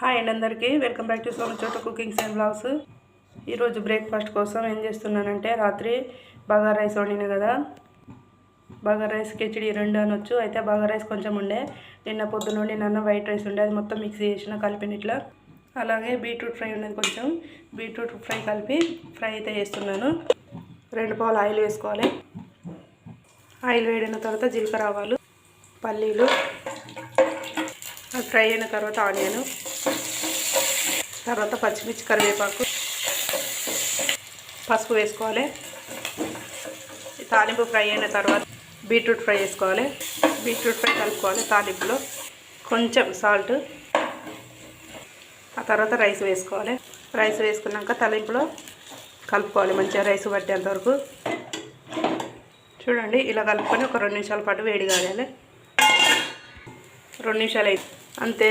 Hi అండి అందరికీ welcome back to Sonu చోట కుకింగ్స్ అండ్ బ్లాగ్స్. ఈరోజు బ్రేక్ఫాస్ట్ కోసం ఏం చేస్తున్నానంటే, రాత్రి బగారా రైస్ వండిన కదా, బగారా రైస్ కిచిడి రెండు అనొచ్చు. అయితే బగారా రైస్ కొంచెం ఉండే, నిన్న పొద్దున వండిన వైట్ రైస్ ఉండే, అది మొత్తం మిక్స్ చేసిన కలిపిన ఇట్లా. అలాగే బీట్రూట్ ఫ్రై ఉన్నది, కొంచెం బీట్రూట్ ఫ్రై కలిపి ఫ్రై అయితే చేస్తున్నాను. 2 పావులు ఆయిల్ వేసుకోవాలి. ఆయిల్ వేడిన తర్వాత జీలకర్ర, ఆవాలు, పల్లీలు, ఫ్రై అయిన తర్వాత ఆనియన్, తర్వాత పచ్చిమిర్చి, కరివేపాకు, పసుపు వేసుకోవాలి. తాలింపు ఫ్రై అయిన తర్వాత బీట్రూట్ ఫ్రై వేసుకోవాలి. బీట్రూట్ ఫ్రై కలుపుకోవాలి. తాలింపులో కొంచెం సాల్ట్, ఆ తర్వాత రైస్ వేసుకోవాలి. రైస్ వేసుకున్నాక తాలింపులో కలుపుకోవాలి మంచిగా, రైస్ పట్టేంత వరకు. చూడండి, ఇలా కలుపుకొని ఒక 2 నిమిషాల పాటు వేడి కావాలి. 2 నిమిషాలు అయితే అంతే.